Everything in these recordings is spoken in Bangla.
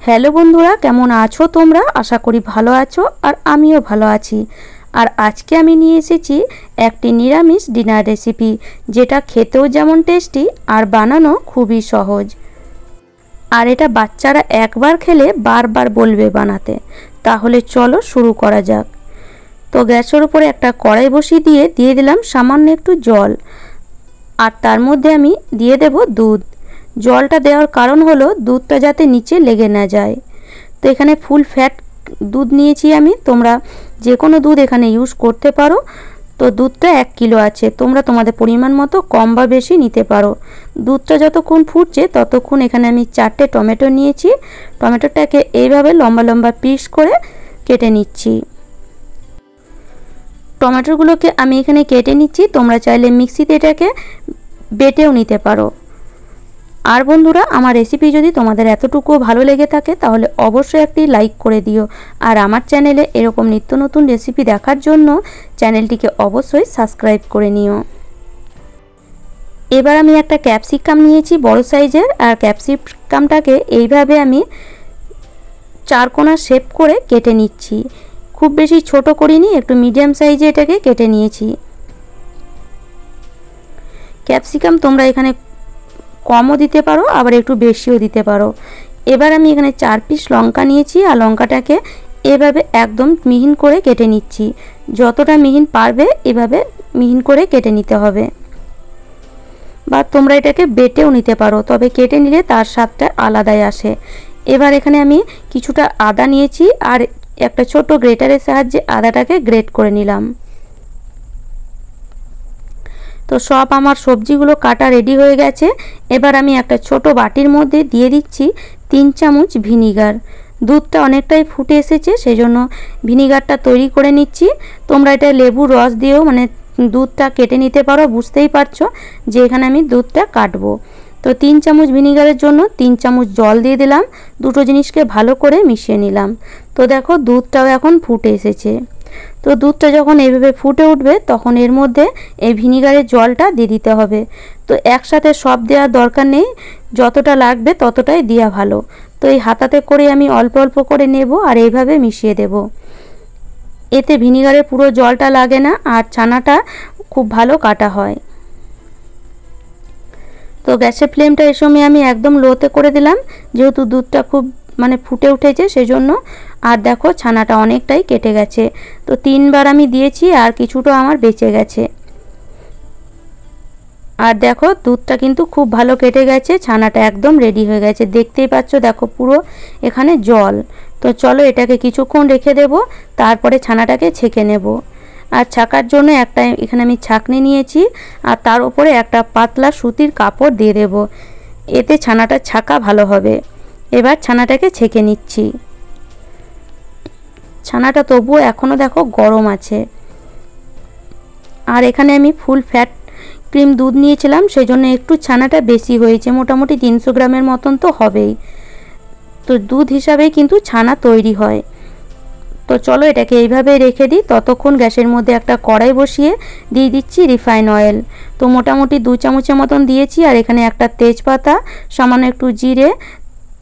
হ্যালো বন্ধুরা, কেমন আছো তোমরা? আশা করি ভালো আছো আর আমিও ভালো আছি। আর আজকে আমি নিয়ে এসেছি একটি নিরামিষ ডিনার রেসিপি, যেটা খেতেও যেমন টেস্টি আর বানানো খুবই সহজ। আর এটা বাচ্চারা একবার খেলে বারবার বলবে বানাতে। তাহলে চলো শুরু করা যাক। তো গ্যাসের উপরে একটা কড়াই বসিয়ে দিয়ে দিলাম সামান্য একটু জল, আর তার মধ্যে আমি দিয়ে দেব দুধ। জলটা দেওয়ার কারণ হলো দুধটা যাতে নিচে লেগে না যায়। তো এখানে ফুল ফ্যাট দুধ নিয়েছি আমি, তোমরা যে কোনো দুধ এখানে ইউজ করতে পারো। তো দুধটা 1 কিলো আছে, তোমরা তোমাদের পরিমাণ মতো কম বা বেশি নিতে পারো। দুধটা যতক্ষণ ফুটছে ততক্ষণ এখানে আমি 4টে টমেটো নিয়েছি। টমেটোটাকে এইভাবে লম্বা লম্বা পিস করে কেটে নিচ্ছি। টমেটোগুলোকে আমি এখানে কেটে নিচ্ছি, তোমরা চাইলে মিক্সিতে এটাকে বেটেও নিতে পারো। আর বন্ধুরা, আমার রেসিপি যদি তোমাদের এতটুকু ভালো লেগে থাকে তাহলে অবশ্যই একটি লাইক করে দিও। আর আমার চ্যানেলে এরকম নিত্য নতুন রেসিপি দেখার জন্য চ্যানেলটিকে অবশ্যই সাবস্ক্রাইব করে নিও। এবার আমি একটা ক্যাপসিকাম নিয়েছি বড় সাইজের, আর ক্যাপসিকামটাকে এইভাবে আমি 4 কোণা শেপ করে কেটে নিচ্ছি। খুব বেশি ছোট করিনি, একটু মিডিয়াম সাইজে এটাকে কেটে নিয়েছি। ক্যাপসিকাম তোমরা এখানে কমও দিতে পারো, আবার একটু বেশিও দিতে পারো। এবার আমি এখানে 4 পিস লঙ্কা নিয়েছি, আর লঙ্কাটাকে এভাবে একদম মিহিন করে কেটে নিচ্ছি। যতটা মিহিন পারবে এভাবে মিহিন করে কেটে নিতে হবে, বা তোমরা এটাকে বেটেও নিতে পারো, তবে কেটে নিলে তার স্বাদটা আলাদাই আসে। এবার এখানে আমি কিছুটা আদা নিয়েছি, আর একটা ছোট গ্রেটারের সাহায্যে আদাটাকে গ্রেট করে নিলাম। তো সব আমার সবজিগুলো কাটা রেডি হয়ে গেছে। এবার আমি একটা ছোট বাটির মধ্যে দিয়ে দিচ্ছি 3 চামচ ভিনিগার। দুধটা অনেকটাই ফুটে এসেছে, সেজন্য ভিনিগারটা তৈরি করে নিচ্ছি। তোমরা এটা লেবুর রস দিয়েও দুধটা কেটে নিতে পারো। বুঝতেই পারছো যে এখানে আমি দুধটা কাটবো। তো 3 চামচ ভিনিগারের জন্য 3 চামচ জল দিয়ে দিলাম। দুটো জিনিসকে ভালো করে মিশিয়ে নিলাম। তো দেখো দুধটাও এখন ফুটে এসেছে। তো দুধটা যখন এইভাবে ফুটে উঠবে তখন এর মধ্যে এই ভিনিগারের জলটা দিয়ে দিতে হবে। তো একসাথে সব দেওয়ার দরকার নেই, যতটা লাগবে ততটাই দেওয়া ভালো। তো এই হাতাতে করে আমি অল্প অল্প করে নেব আর এইভাবে মিশিয়ে দেব। এতে ভিনিগারের পুরো জলটা লাগে না, আর ছানাটা খুব ভালো কাটা হয়। তো গ্যাসের ফ্লেমটা এই সময় আমি একদম লোতে করে দিলাম, যেহেতু দুধটা খুব ফুটে উঠেছে সেজন্য। আর দেখো ছানাটা অনেকটাই কেটে গেছে। তো 3বার আমি দিয়েছি, আর কিছুটা আমার বেঁচে গেছে। আর দেখো দুধটা কিন্তু খুব ভালো কেটে গেছে, ছানাটা একদম রেডি হয়ে গেছে। দেখতেই পাচ্ছ দেখো পুরো এখানে জল। তো চলো এটাকে কিছুক্ষণ রেখে দেব, তারপরে ছানাটাকে ছেঁকে নেব। আর ছাকার জন্য এখানে আমি ছাঁকনি নিয়েছি, আর তার উপরে একটা পাতলা সুতির কাপড় দিয়ে দেব। এতে ছানাটা ছাকা ভালো হবে। এবার ছানাটাকে ছেঁকে নিচ্ছি। ছানাটা তবুও এখনও দেখো গরম আছে। আর এখানে আমি ফুল ফ্যাট ক্রিম দুধ নিয়েছিলাম, সেই জন্য একটু ছানাটা বেশি হয়েছে, মোটামুটি 300 গ্রামের মতন তো হবেই। তো দুধ হিসাবেই কিন্তু ছানা তৈরি হয়। তো চলো এটাকে এইভাবে রেখে দিই। ততক্ষণ গ্যাসের মধ্যে একটা কড়াই বসিয়ে দিয়ে দিচ্ছি রিফাইন অয়েল। তো মোটামুটি 2 চামচের মতন দিয়েছি, আর এখানে একটা তেজপাতা, সামান্য একটু জিরে,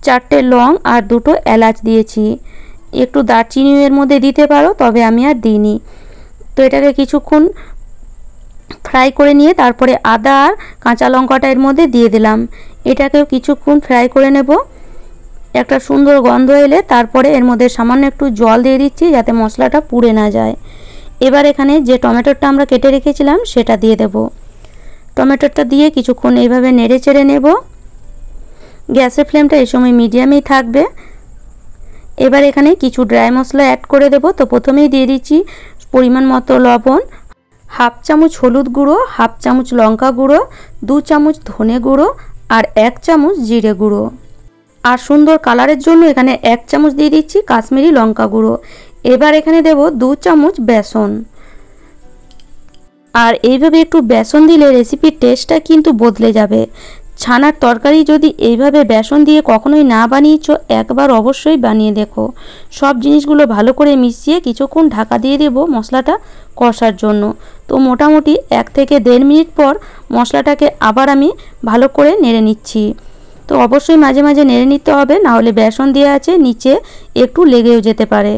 4টে লং আর 2টো এলাচ দিয়েছি। একটু দারচিনিও এর মধ্যে দিতে পারো, তবে আমি আর দিইনি। তো এটাকে কিছুক্ষণ ফ্রাই করে নিয়ে তারপরে আদা আর কাঁচা লঙ্কাটা এর মধ্যে দিয়ে দিলাম। এটাকেও কিছুক্ষণ ফ্রাই করে নেব। একটা সুন্দর গন্ধ এলে তারপরে এর মধ্যে সামান্য একটু জল দিয়ে দিচ্ছি, যাতে মশলাটা পুড়ে না যায়। এবার এখানে যে টমেটোটা আমরা কেটে রেখেছিলাম সেটা দিয়ে দেব। টমেটোটা দিয়ে কিছুক্ষণ এইভাবে নেড়ে চেড়ে নেব। গ্যাসের ফ্লেমটা এই সময় মিডিয়ামেই থাকবে। এবার এখানে কিছু ড্রাই মশলা অ্যাড করে দেব। তো প্রথমেই দিয়ে দিচ্ছি পরিমাণ মতো লবণ, 1/2 চামচ হলুদ গুঁড়ো, 1/2 চামচ লঙ্কা গুঁড়ো, 2 চামচ ধনে গুঁড়ো, আর 1 চামচ জিরে গুঁড়ো। আর সুন্দর কালারের জন্য এখানে 1 চামচ দিয়ে দিচ্ছি কাশ্মীরি লঙ্কা গুঁড়ো। এবার এখানে দেব 2 চামচ বেসন। আর এইভাবে একটু বেসন দিলে রেসিপির টেস্টটা কিন্তু বদলে যাবে। ছানার তরকারি যদি এইভাবে বেসন দিয়ে কখনোই না বানিয়েছো, একবার অবশ্যই বানিয়ে দেখো। সব জিনিসগুলো ভালো করে মিশিয়ে কিছুক্ষণ ঢাকা দিয়ে দেব মশলাটা কষার জন্য। তো মোটামুটি 1 থেকে 1.5 মিনিট পর মশলাটাকে আবার আমি ভালো করে নেড়ে নিচ্ছি। তো অবশ্যই মাঝে মাঝে নেড়ে নিতে হবে, না হলে বেসন দেওয়া আছে নিচে একটু লেগেও যেতে পারে।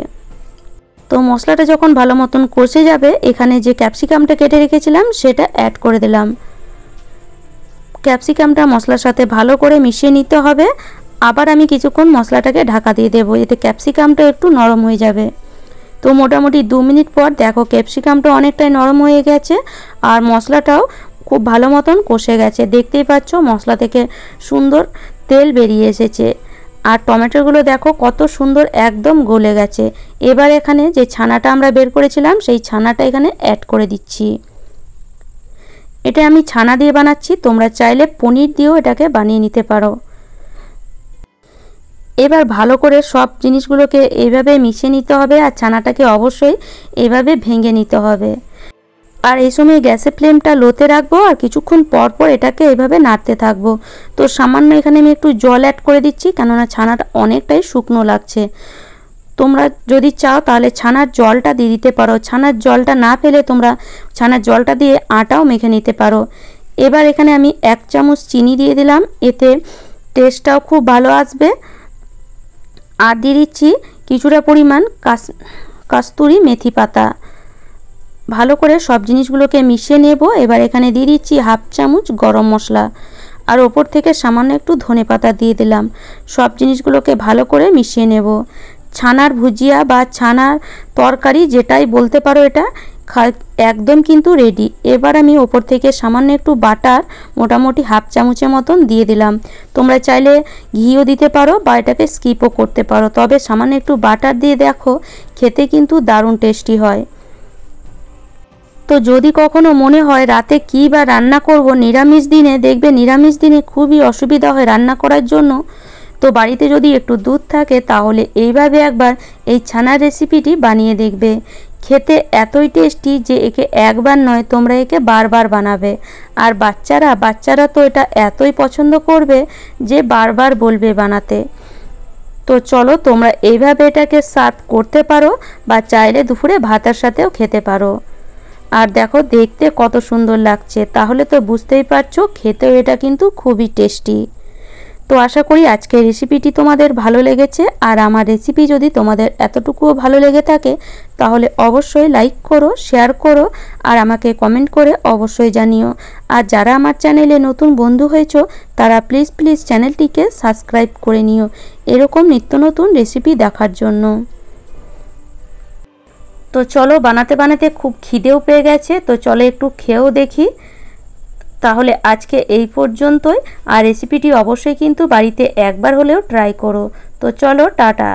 তো মশলাটা যখন ভালো মতন কষে যাবে, এখানে যে ক্যাপসিকামটা কেটে রেখেছিলাম সেটা অ্যাড করে দিলাম। ক্যাপসিকামটা মশলার সাথে ভালো করে মিশিয়ে নিতে হবে। আবার আমি কিছুক্ষণ মশলাটাকে ঢাকা দিয়ে দেবো, এতে ক্যাপসিকামটা একটু নরম হয়ে যাবে। তো মোটামুটি 2 মিনিট পর দেখো ক্যাপসিকামটা অনেকটাই নরম হয়ে গেছে আর মশলাটাও খুব ভালো মতন কষে গেছে। দেখতেই পাচ্ছ মশলা থেকে সুন্দর তেল বেরিয়ে এসেছে আর টমেটোগুলো দেখো কত সুন্দর একদম গলে গেছে। এবার এখানে যে ছানাটা আমরা বের করেছিলাম সেই ছানাটা এখানে অ্যাড করে দিচ্ছি। এটা আমি ছানা দিয়ে বানাচ্ছি, তোমরা চাইলে পনির দিয়েও এটাকে বানিয়ে নিতে পারো। এবার ভালো করে সব জিনিসগুলোকে এইভাবে মিশিয়ে নিতে হবে আর ছানাটাকে অবশ্যই এইভাবে ভেঙে নিতে হবে। আর এই সময় গ্যাসের ফ্লেমটা লোতে রাখবো আর কিছুক্ষণ পর পর এটাকে এইভাবে নাড়তে থাকবো। তো সামান্য এখানে আমি একটু জল অ্যাড করে দিচ্ছি, কেননা ছানাটা অনেকটাই শুকনো লাগছে। তোমরা যদি চাও তাহলে ছানার জলটা দিয়ে দিতে পারো, ছানার জলটা না ফেলে তোমরা ছানার জলটা দিয়ে আটাও মেখে নিতে পারো। এবার এখানে আমি 1 চামচ চিনি দিয়ে দিলাম, এতে টেস্টটাও খুব ভালো আসবে। আর দিয়ে দিচ্ছি কিছুটা পরিমাণ কাস্তুরি মেথি পাতা। ভালো করে সব জিনিসগুলোকে মিশিয়ে নেব। এবার এখানে দিয়ে দিচ্ছি 1/2 চামচ গরম মশলা আর ওপর থেকে সামান্য একটু ধনেপাতা দিয়ে দিলাম। সব জিনিসগুলোকে ভালো করে মিশিয়ে নেব। ছানার ভুজিয়া বা ছানার তরকারি যেটাই বলতে পারো, এটা একদম কিন্তু রেডি। এবার আমি ওপর থেকে সামান্য একটু বাটার মোটামুটি 1/2 চামচের মতন দিয়ে দিলাম। তোমরা চাইলে ঘিও দিতে পারো বা এটাকে স্কিপও করতে পারো, তবে সামান্য একটু বাটার দিয়ে দেখো খেতে কিন্তু দারুণ টেস্টি হয়। তো যদি কখনো মনে হয় রাতে কী বা রান্না করব, নিরামিষ দিনে দেখবে নিরামিষ দিনে খুবই অসুবিধা হয় রান্না করার জন্য, তো বাড়িতে যদি একটু দুধ থাকে তাহলে এইভাবে একবার এই ছানার রেসিপিটি বানিয়ে দেখবে। খেতে এতই টেস্টি যে একে একবার নয় তোমরা একে বারবার বানাবে। আর বাচ্চারা তো এটা এতই পছন্দ করবে যে বারবার বলবে বানাতে। তো চলো তোমরা এইভাবে এটাকে সার্ভ করতে পারো বা চাইলে দুপুরে ভাতের সাথেও খেতে পারো। আর দেখো দেখতে কত সুন্দর লাগছে, তাহলে তো বুঝতেই পারছো খেতেও এটা কিন্তু খুবই টেস্টি। তো আশা করি আজকের রেসিপিটি তোমাদের ভালো লেগেছে। আর আমার রেসিপি যদি তোমাদের এতটুকুও ভালো লেগে থাকে তাহলে অবশ্যই লাইক করো, শেয়ার করো আর আমাকে কমেন্ট করে অবশ্যই জানিও। আর যারা আমার চ্যানেলে নতুন বন্ধু হয়েছো তারা প্লিজ চ্যানেলটিকে সাবস্ক্রাইব করে নিও এরকম নিত্য নতুন রেসিপি দেখার জন্য। তো চলো বানাতে বানাতে খুব খিদেও পেয়ে গেছে, তো চলো একটু খেয়েও দেখি। তাহলে আজকে এই পর্যন্তই। আর রেসিপিটি অবশ্যই কিন্তু বাড়িতে একবার হলেও ট্রাই করো। তো চলো টাটা।